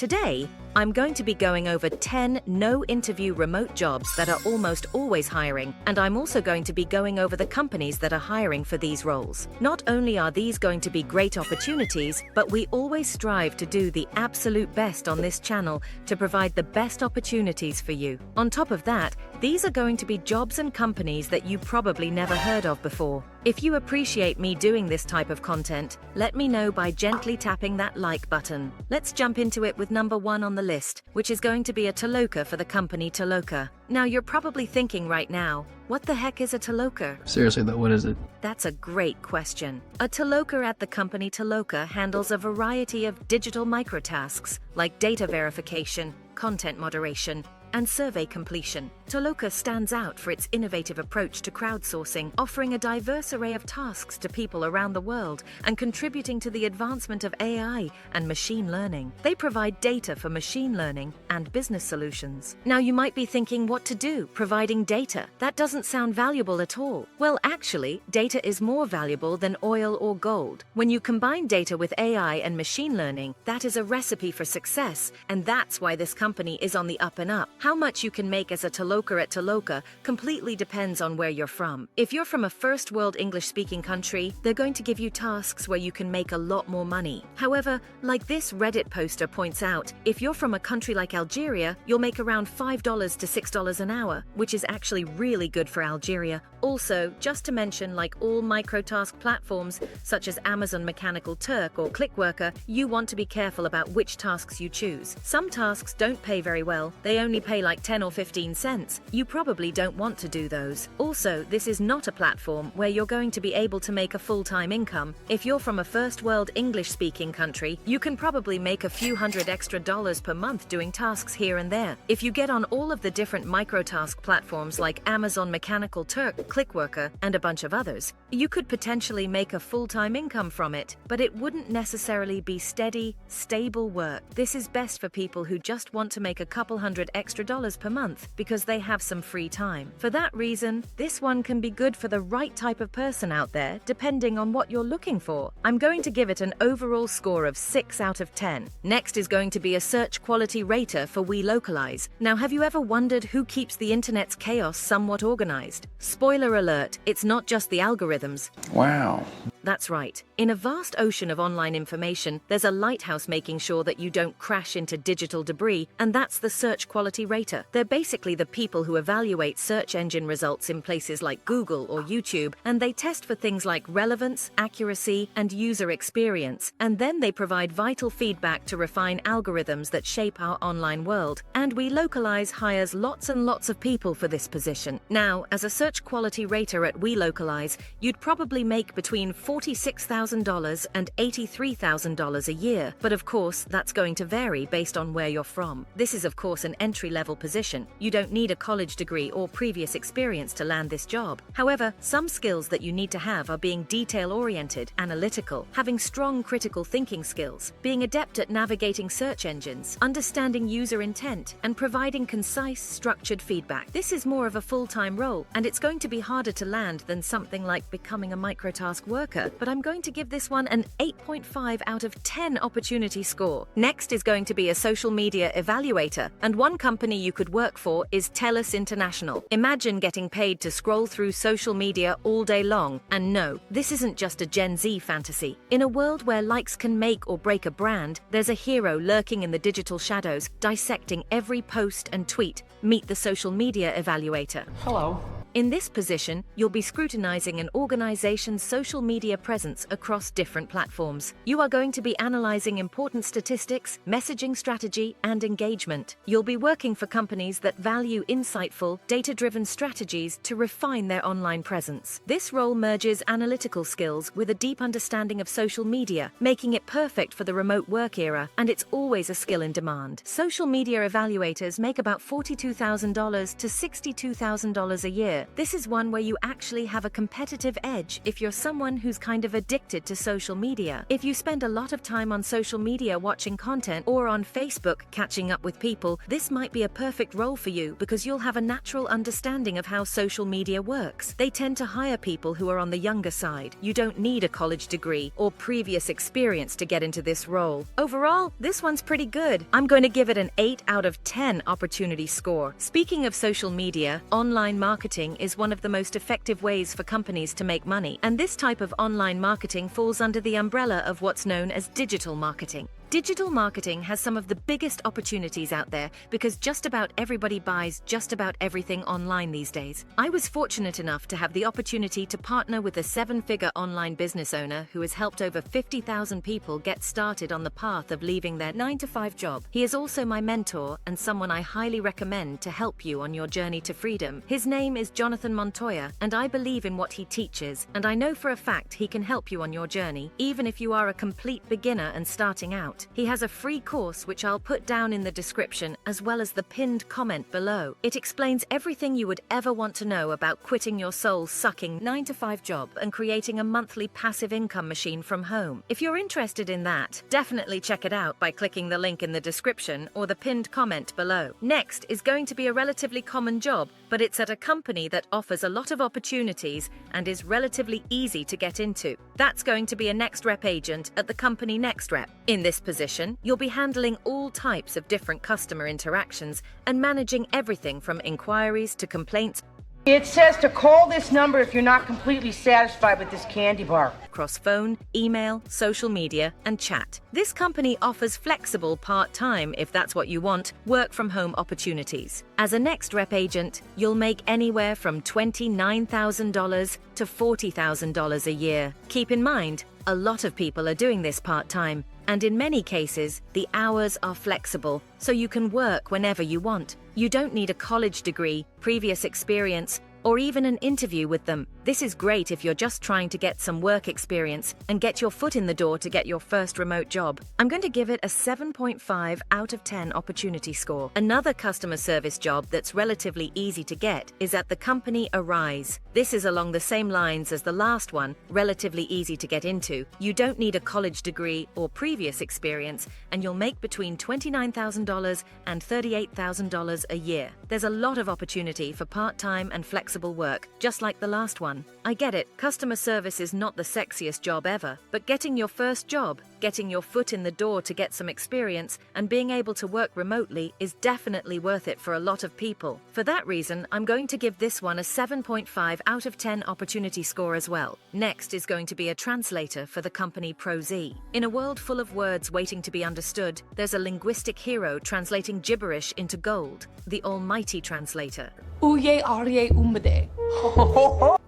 Today, I'm going to be going over 10 no-interview remote jobs that are almost always hiring, and I'm also going to be going over the companies that are hiring for these roles. Not only are these going to be great opportunities, but we always strive to do the absolute best on this channel to provide the best opportunities for you. On top of that, these are going to be jobs and companies that you probably never heard of before. If you appreciate me doing this type of content, let me know by gently tapping that like button. Let's jump into it with number 1 on the list, which is going to be a Toloka for the company Toloka. Now you're probably thinking right now, what the heck is a Toloka? Seriously though, what is it? That's a great question. A Toloka at the company Toloka handles a variety of digital microtasks like data verification, content moderation, and survey completion. Toloka stands out for its innovative approach to crowdsourcing, offering a diverse array of tasks to people around the world and contributing to the advancement of AI and machine learning. They provide data for machine learning and business solutions. Now you might be thinking what to do providing data. That doesn't sound valuable at all. Well, actually, data is more valuable than oil or gold. When you combine data with AI and machine learning, that is a recipe for success, and that's why this company is on the up and up. How much you can make as a Toloka at Toloka completely depends on where you're from. If you're from a first world English-speaking country, they're going to give you tasks where you can make a lot more money. However, like this Reddit poster points out, if you're from a country like Algeria, you'll make around $5 to $6 an hour, which is actually really good for Algeria. Also, just to mention, like all microtask platforms, such as Amazon Mechanical Turk or Clickworker, you want to be careful about which tasks you choose. Some tasks don't pay very well. They only pay like 10 or 15 cents. You probably don't want to do those. Also, this is not a platform where you're going to be able to make a full-time income. If you're from a first world English-speaking country, you can probably make a few $100 extra per month doing tasks here and there. If you get on all of the different microtask platforms like Amazon Mechanical Turk, Clickworker, and a bunch of others, you could potentially make a full-time income from it, but it wouldn't necessarily be steady, stable work. This is best for people who just want to make a couple $100 extra per month because they have some free time. For that reason, this one can be good for the right type of person out there, depending on what you're looking for. I'm going to give it an overall score of 6 out of 10. Next is going to be a search quality rater for WeLocalize. Now, have you ever wondered who keeps the internet's chaos somewhat organized? Spoiler alert, it's not just the algorithms. Wow. That's right. In a vast ocean of online information, there's a lighthouse making sure that you don't crash into digital debris, and that's the search quality rater. They're basically the people who evaluate search engine results in places like Google or YouTube, and they test for things like relevance, accuracy, and user experience, and then they provide vital feedback to refine algorithms that shape our online world. And WeLocalize hires lots and lots of people for this position. Now, as a search quality rater at WeLocalize, you'd probably make between $46,000 and $83,000 a year, but of course, that's going to vary based on where you're from. This is of course an entry-level position. You don't need a college degree or previous experience to land this job. However, some skills that you need to have are being detail-oriented, analytical, having strong critical thinking skills, being adept at navigating search engines, understanding user intent, and providing concise, structured feedback. This is more of a full-time role, and it's going to be harder to land than something like becoming a microtask worker, but I'm going to give this one an 8.5 out of 10 opportunity score. Next is going to be a social media evaluator, and one company you could work for is TELUS International. Imagine getting paid to scroll through social media all day long. And no, this isn't just a Gen Z fantasy. In a world where likes can make or break a brand, there's a hero lurking in the digital shadows, dissecting every post and tweet. Meet the social media evaluator. Hello. In this position, you'll be scrutinizing an organization's social media presence across different platforms. You are going to be analyzing important statistics, messaging strategy, and engagement. You'll be working for companies that value insightful, data-driven strategies to refine their online presence. This role merges analytical skills with a deep understanding of social media, making it perfect for the remote work era, and it's always a skill in demand. Social media evaluators make about $42,000 to $62,000 a year, media, this is one where you actually have a competitive edge if you're someone who's kind of addicted to social media. If you spend a lot of time on social media watching content or on Facebook catching up with people, this might be a perfect role for you because you'll have a natural understanding of how social media works. They tend to hire people who are on the younger side. You don't need a college degree or previous experience to get into this role. Overall, this one's pretty good. I'm going to give it an 8 out of 10 opportunity score. Speaking of social media, online marketing is one of the most effective ways for companies to make money, and this type of online marketing falls under the umbrella of what's known as digital marketing. Digital marketing has some of the biggest opportunities out there because just about everybody buys just about everything online these days. I was fortunate enough to have the opportunity to partner with a 7-figure online business owner who has helped over 50,000 people get started on the path of leaving their 9-to-5 job. He is also my mentor and someone I highly recommend to help you on your journey to freedom. His name is Jonathan Montoya, and I believe in what he teaches, and I know for a fact he can help you on your journey, even if you are a complete beginner and starting out. He has a free course which I'll put down in the description as well as the pinned comment below. It explains everything you would ever want to know about quitting your soul-sucking 9-to-5 job and creating a monthly passive income machine from home. If you're interested in that, definitely check it out by clicking the link in the description or the pinned comment below. Next is going to be a relatively common job, but it's at a company that offers a lot of opportunities and is relatively easy to get into. That's going to be a Next Rep agent at the company Next Rep. In this position, you'll be handling all types of different customer interactions and managing everything from inquiries to complaints. It says to call this number if you're not completely satisfied with this candy bar. Across phone, email, social media, and chat. This company offers flexible part-time, if that's what you want, work-from-home opportunities. As a Next Rep agent, you'll make anywhere from $29,000 to $40,000 a year. Keep in mind, a lot of people are doing this part-time, and in many cases, the hours are flexible, so you can work whenever you want. You don't need a college degree, previous experience, or even an interview with them. This is great if you're just trying to get some work experience and get your foot in the door to get your first remote job. I'm going to give it a 7.5 out of 10 opportunity score. Another customer service job that's relatively easy to get is at the company Arise. This is along the same lines as the last one, relatively easy to get into. You don't need a college degree or previous experience, and you'll make between $29,000 and $38,000 a year. There's a lot of opportunity for part-time and flexible work, just like the last one. I get it, customer service is not the sexiest job ever, but getting your first job, getting your foot in the door to get some experience, and being able to work remotely is definitely worth it for a lot of people. For that reason, I'm going to give this one a 7.5 out of 10 opportunity score as well. Next is going to be a translator for the company ProZ. In a world full of words waiting to be understood, there's a linguistic hero translating gibberish into gold, the almighty translator. Uye arye umde.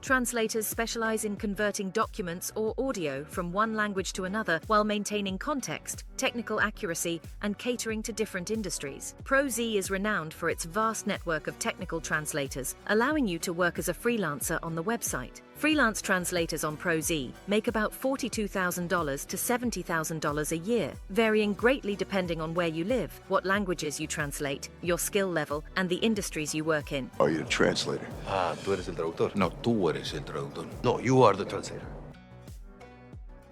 Translators specialize in converting documents or audio from one language to another while maintaining context, technical accuracy, and catering to different industries. ProZ is renowned for its vast network of technical translators, allowing you to work as a freelancer on the website. Freelance translators on ProZ make about $42,000 to $70,000 a year, varying greatly depending on where you live, what languages you translate, your skill level, and the industries you work in. Are you the translator? Ah, tú eres el traductor. No, tú eres el traductor. No, you are the translator.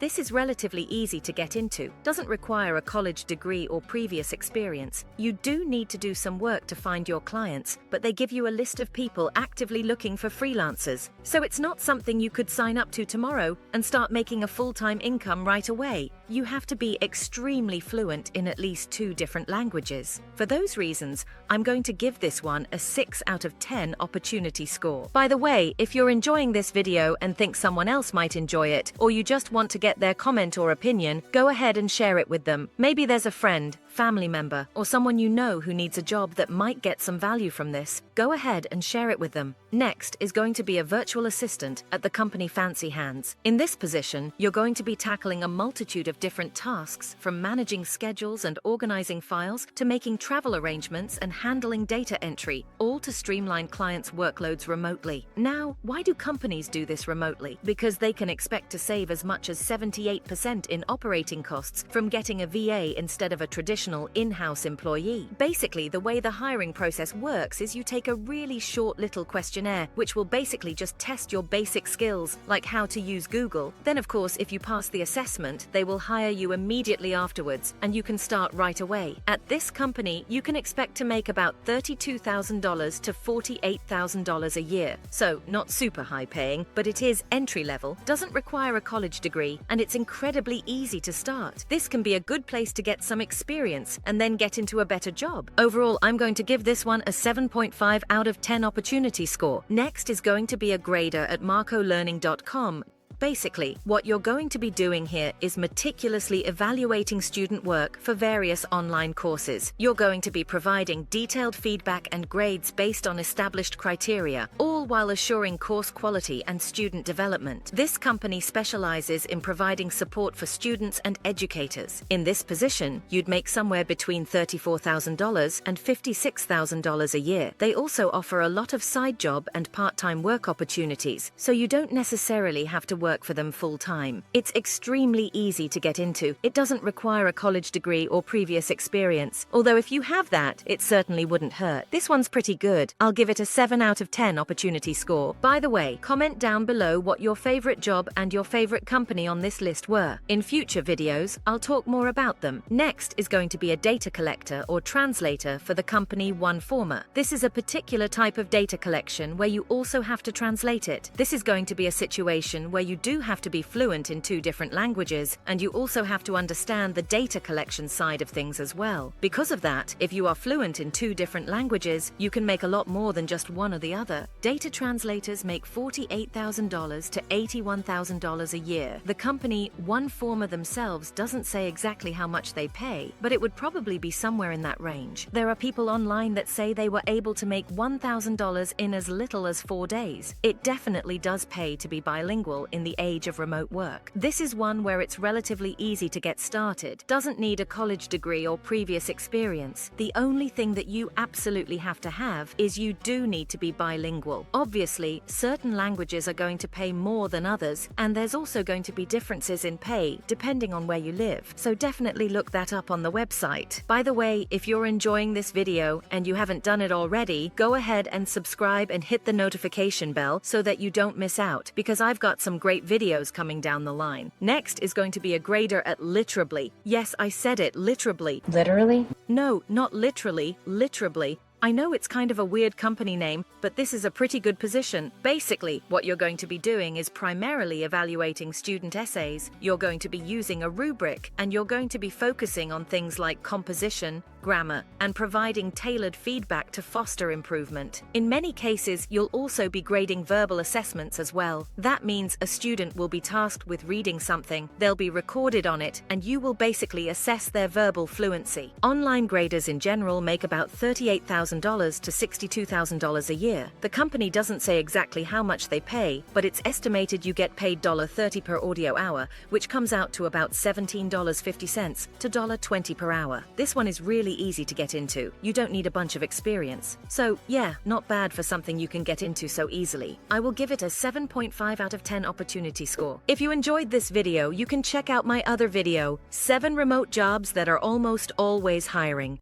This is relatively easy to get into, doesn't require a college degree or previous experience. You do need to do some work to find your clients, but they give you a list of people actively looking for freelancers. So it's not something you could sign up to tomorrow and start making a full-time income right away. You have to be extremely fluent in at least 2 different languages. For those reasons, I'm going to give this one a 6 out of 10 opportunity score. By the way, if you're enjoying this video and think someone else might enjoy it, or you just want to get their comment or opinion, go ahead and share it with them. Maybe there's a friend, family member, or someone you know who needs a job that might get some value from this. Go ahead and share it with them. Next is going to be a virtual assistant at the company Fancy Hands. In this position, you're going to be tackling a multitude of different tasks, from managing schedules and organizing files to making travel arrangements and handling data entry, all to streamline clients' workloads remotely. Now, why do companies do this remotely? Because they can expect to save as much as 78% in operating costs from getting a VA instead of a traditional in-house employee. Basically, the way the hiring process works is you take a really short little questionnaire, which will basically just test your basic skills, like how to use Google. Then, of course, if you pass the assessment, they will hire you immediately afterwards, and you can start right away. At this company, you can expect to make about $32,000 to $48,000 a year. So, not super high paying, but it is entry level, doesn't require a college degree, and it's incredibly easy to start. This can be a good place to get some experience and then get into a better job. Overall, I'm going to give this one a 7.5 out of 10 opportunity score. Next is going to be a grader at marcolearning.com. Basically, what you're going to be doing here is meticulously evaluating student work for various online courses. You're going to be providing detailed feedback and grades based on established criteria, all while assuring course quality and student development. This company specializes in providing support for students and educators. In this position, you'd make somewhere between $34,000 and $56,000 a year. They also offer a lot of side job and part-time work opportunities, so you don't necessarily have to work for them full-time. It's extremely easy to get into. It doesn't require a college degree or previous experience, although if you have that, it certainly wouldn't hurt. This one's pretty good. I'll give it a 7 out of 10 opportunity score. By the way, comment down below what your favorite job and your favorite company on this list were. In future videos, I'll talk more about them. Next is going to be a data collector or translator for the company OneFormer. This is a particular type of data collection where you also have to translate it. This is going to be a situation where you do have to be fluent in 2 different languages, and you also have to understand the data collection side of things as well. Because of that, if you are fluent in 2 different languages, you can make a lot more than just one or the other. Data translators make $48,000 to $81,000 a year. The company OneFormer themselves doesn't say exactly how much they pay, but it would probably be somewhere in that range. There are people online that say they were able to make $1,000 in as little as 4 days. It definitely does pay to be bilingual in the age of remote work. This is one where it's relatively easy to get started. Doesn't need a college degree or previous experience. The only thing that you absolutely have to have is you do need to be bilingual. Obviously, certain languages are going to pay more than others, and there's also going to be differences in pay depending on where you live. So definitely look that up on the website. By the way, if you're enjoying this video and you haven't done it already, go ahead and subscribe and hit the notification bell so that you don't miss out, because I've got some great videos coming down the line. Next is going to be a grader at Literably. Yes, I said it, Literably. Literally? No, not literally, Literably. I know it's kind of a weird company name, but this is a pretty good position. Basically, what you're going to be doing is primarily evaluating student essays. You're going to be using a rubric, and you're going to be focusing on things like composition, grammar, and providing tailored feedback to foster improvement. In many cases, you'll also be grading verbal assessments as well. That means a student will be tasked with reading something, they'll be recorded on it, and you will basically assess their verbal fluency. Online graders in general make about $38,000 to $62,000 a year. The company doesn't say exactly how much they pay, but it's estimated you get paid $30 per audio hour, which comes out to about $17.50 to $20 per hour. This one is really easy to get into. You don't need a bunch of experience. So yeah, not bad for something you can get into so easily. I will give it a 7.5 out of 10 opportunity score. If you enjoyed this video, you can check out my other video, 7 remote jobs that are almost always hiring.